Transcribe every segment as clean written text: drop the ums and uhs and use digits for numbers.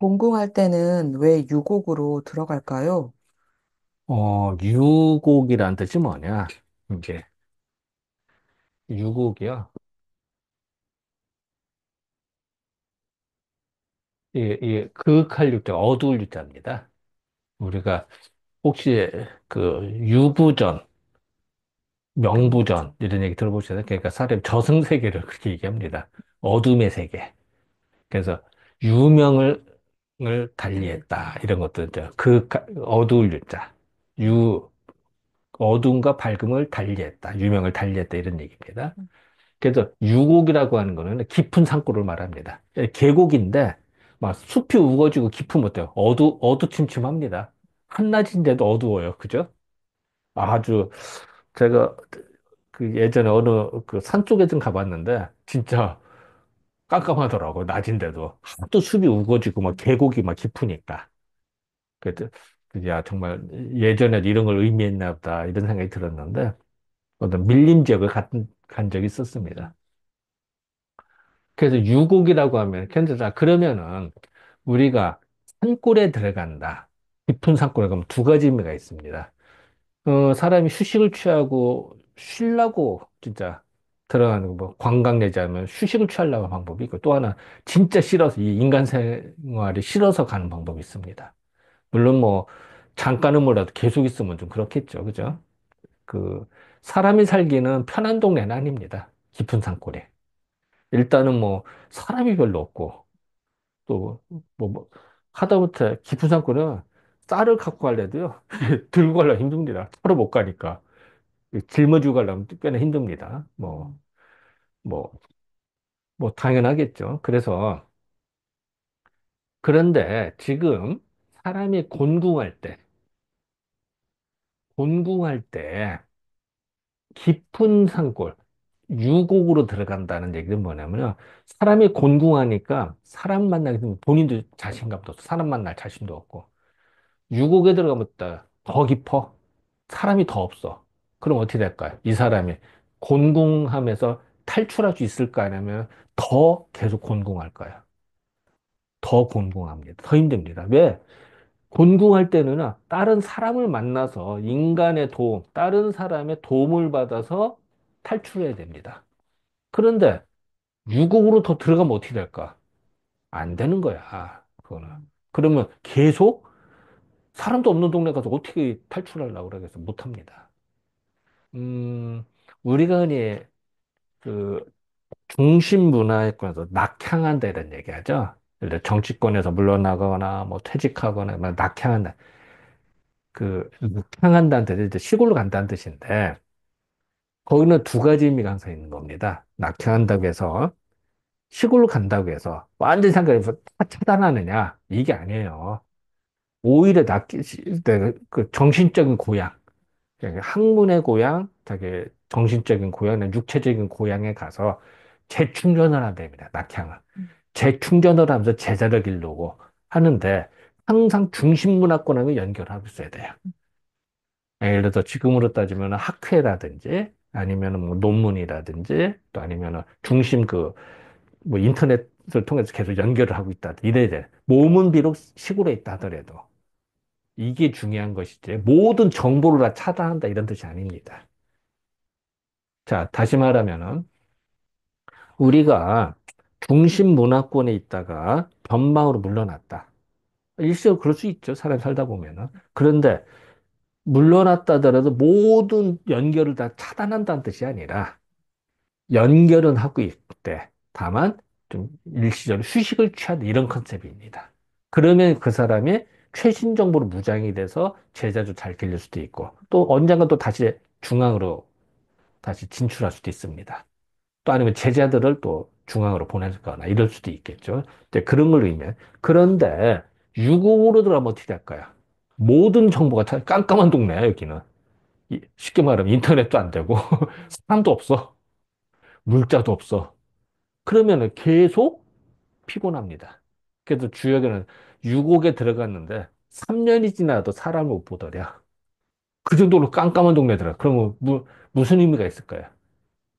공궁할 때는 왜 유곡으로 들어갈까요? 유곡이란 뜻이 뭐냐? 이게, 유곡이요. 이게 그윽할 유자, 어두울 유자입니다. 우리가 혹시 그 유부전, 명부전, 이런 얘기 들어보셨나요? 그러니까 사람이 저승세계를 그렇게 얘기합니다. 어둠의 세계. 그래서 유명을 달리했다. 이런 것들, 어두울 유자. 어둠과 밝음을 달리했다. 유명을 달리했다. 이런 얘기입니다. 그래서 유곡이라고 하는 거는 깊은 산골을 말합니다. 계곡인데 막 숲이 우거지고 깊으면 어때요? 어두침침합니다. 한낮인데도 어두워요. 그죠? 아주 제가 그 예전에 어느 그 산 쪽에 좀 가봤는데 진짜 깜깜하더라고. 낮인데도 또 숲이 우거지고 막 계곡이 막 깊으니까. 그래서 야 정말 예전에 이런 걸 의미했나 보다 이런 생각이 들었는데 어떤 밀림 지역을 간 적이 있었습니다. 그래서 유곡이라고 하면 견디다 그러면은 우리가 산골에 들어간다. 깊은 산골에 가면 두 가지 의미가 있습니다. 사람이 휴식을 취하고 쉬려고 진짜 들어가는 거, 뭐 관광 내자면 휴식을 취하려고 하는 방법이 있고 또 하나 진짜 싫어서 이 인간 생활이 싫어서 가는 방법이 있습니다. 물론 뭐 잠깐은 몰라도 계속 있으면 좀 그렇겠죠. 그죠? 그 사람이 살기는 편한 동네는 아닙니다. 깊은 산골에. 일단은 뭐 사람이 별로 없고 또 뭐 하다못해 깊은 산골은 쌀을 갖고 가려도요 들고 가려 힘듭니다. 차로 못 가니까 짊어지고 가려면 꽤나 힘듭니다. 뭐 뭐 당연하겠죠. 그래서 그런데 지금 사람이 곤궁할 때 깊은 산골 유곡으로 들어간다는 얘기는 뭐냐면요. 사람이 곤궁하니까 사람 만나게 되면 본인도 자신감도 없고 사람 만날 자신도 없고 유곡에 들어가면 더 깊어. 사람이 더 없어. 그럼 어떻게 될까요? 이 사람이 곤궁하면서 탈출할 수 있을까? 아니면 더 계속 곤궁할까요? 더 곤궁합니다. 더 힘듭니다. 왜? 곤궁할 때는 다른 사람을 만나서 인간의 도움, 다른 사람의 도움을 받아서 탈출해야 됩니다. 그런데 유곡으로 더 들어가면 어떻게 될까? 안 되는 거야. 그거는. 그러면 계속 사람도 없는 동네 가서 어떻게 탈출하려고 그러겠어? 못 합니다. 음, 우리가 흔히 그 중심 문화에서 낙향한다 이런 얘기하죠. 예를 들어 정치권에서 물러나거나 뭐 퇴직하거나 막 낙향한다. 그 낙향한다는 뜻이 이제 시골로 간다는 뜻인데 거기는 두 가지 의미가 항상 있는 겁니다. 낙향한다고 해서 시골로 간다고 해서 완전히 상관없어 다 차단하느냐 이게 아니에요. 오히려 그 정신적인 고향. 그러니까 학문의 고향, 자기 정신적인 고향, 육체적인 고향에 가서 재충전을 한답니다. 낙향을. 재충전을 하면서 제자를 기르고 하는데 항상 중심문화권하고 연결하고 있어야 돼요. 예를 들어서 지금으로 따지면 학회라든지 아니면 뭐 논문이라든지 또 아니면 중심 뭐 인터넷을 통해서 계속 연결을 하고 있다. 이래야 돼. 몸은 비록 시골에 있다 하더라도 이게 중요한 것이지 모든 정보를 다 차단한다 이런 뜻이 아닙니다. 자, 다시 말하면은 우리가 중심 문화권에 있다가 변방으로 물러났다. 일시적으로 그럴 수 있죠. 사람 살다 보면은. 그런데 물러났다 하더라도 모든 연결을 다 차단한다는 뜻이 아니라 연결은 하고 있대. 다만 좀 일시적으로 휴식을 취한다. 이런 컨셉입니다. 그러면 그 사람이 최신 정보로 무장이 돼서 제자도 잘 길릴 수도 있고 또 언젠가 또 다시 중앙으로 다시 진출할 수도 있습니다. 또 아니면 제자들을 또 중앙으로 보내거나 이럴 수도 있겠죠. 이제 그런 걸 의미해. 그런데 유공으로 들어가면 어떻게 될까요? 모든 정보가 다 깜깜한 동네야, 여기는. 쉽게 말하면 인터넷도 안 되고, 사람도 없어. 물자도 없어. 그러면은 계속 피곤합니다. 그래서 주역에는 유곡에 들어갔는데 3년이 지나도 사람을 못 보더랴. 그 정도로 깜깜한 동네더라. 그러면 무슨 의미가 있을까요?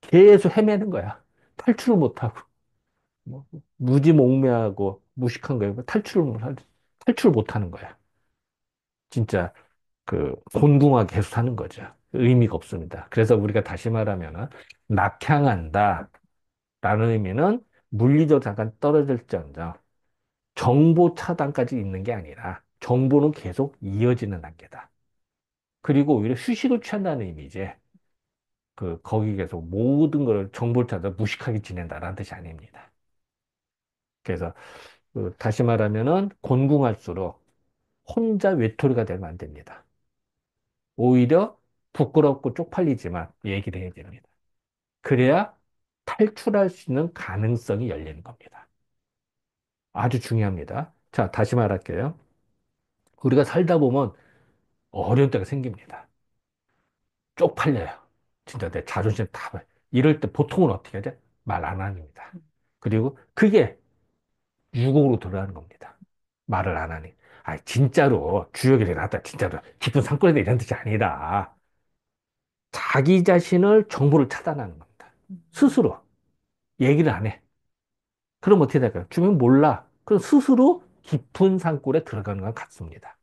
계속 헤매는 거야. 탈출을 못하고. 뭐, 무지몽매하고 무식한 거예요. 탈출 못 하는 거야. 진짜 그 곤궁하게 계속 사는 거죠. 의미가 없습니다. 그래서 우리가 다시 말하면은 낙향한다 라는 의미는 물리적으로 잠깐 떨어질지언정 정보 차단까지 있는 게 아니라 정보는 계속 이어지는 단계다. 그리고 오히려 휴식을 취한다는 의미지. 거기 계속 모든 걸 정보를 찾아 무식하게 지낸다라는 뜻이 아닙니다. 그래서 다시 말하면은 곤궁할수록 혼자 외톨이가 되면 안 됩니다. 오히려 부끄럽고 쪽팔리지만 얘기를 해야 됩니다. 그래야 탈출할 수 있는 가능성이 열리는 겁니다. 아주 중요합니다. 자, 다시 말할게요. 우리가 살다 보면 어려운 때가 생깁니다. 쪽팔려요. 진짜 내 자존심 다, 이럴 때 보통은 어떻게 하죠? 말 안 합니다. 그리고 그게 유곡으로 들어가는 겁니다. 말을 안 하니. 아, 진짜로 주역이 나왔다. 진짜로 깊은 산골에 이런 뜻이 아니라 자기 자신을 정보를 차단하는 겁니다. 스스로 얘기를 안 해. 그럼 어떻게 될까요? 주면 몰라. 그럼 스스로 깊은 산골에 들어가는 건 같습니다.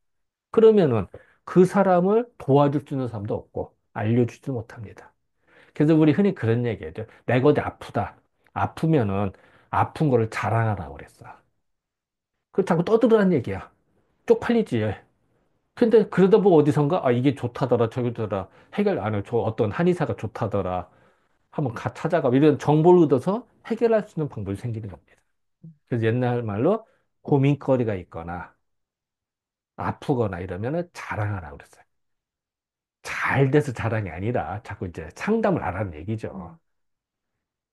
그러면은 그 사람을 도와줄 수 있는 사람도 없고 알려주지도 못합니다. 그래서 우리 흔히 그런 얘기하죠. 내가 어디 아프다. 아프면은 아픈 거를 자랑하라고 그랬어. 그 자꾸 떠들으라는 얘기야. 쪽팔리지. 근데 그러다 보고 어디선가 아 이게 좋다더라 저기더라 해결 안 해. 저 어떤 한의사가 좋다더라. 한번 찾아가. 이런 정보를 얻어서 해결할 수 있는 방법이 생기는 겁니다. 그래서 옛날 말로 고민거리가 있거나 아프거나 이러면은 자랑하라고 그랬어요. 잘 돼서 자랑이 아니라 자꾸 이제 상담을 하라는 얘기죠.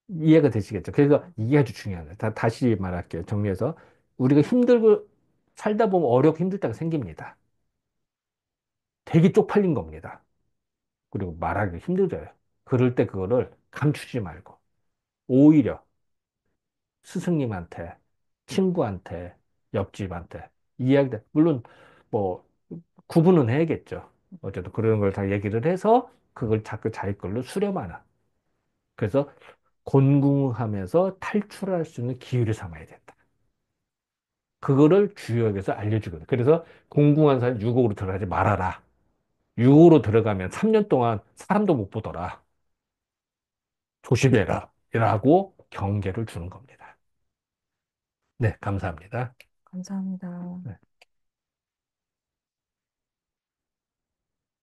이해가 되시겠죠? 그래서 이게 아주 중요합니다. 다시 말할게요. 정리해서. 우리가 힘들고 살다 보면 어렵고 힘들 때가 생깁니다. 되게 쪽팔린 겁니다. 그리고 말하기 힘들어요. 그럴 때 그거를 감추지 말고 오히려 스승님한테, 친구한테, 옆집한테 이야기들 물론 뭐 구분은 해야겠죠. 어쨌든 그런 걸 다 얘기를 해서 그걸 자꾸 자기 걸로 수렴하는. 그래서 곤궁하면서 탈출할 수 있는 기회를 삼아야 된다. 그거를 주역에서 알려주거든. 그래서 공궁한 사람 유곡으로 들어가지 말아라. 유곡으로 들어가면 3년 동안 사람도 못 보더라. 조심해라. 라고 경계를 주는 겁니다. 네, 감사합니다. 감사합니다. 네.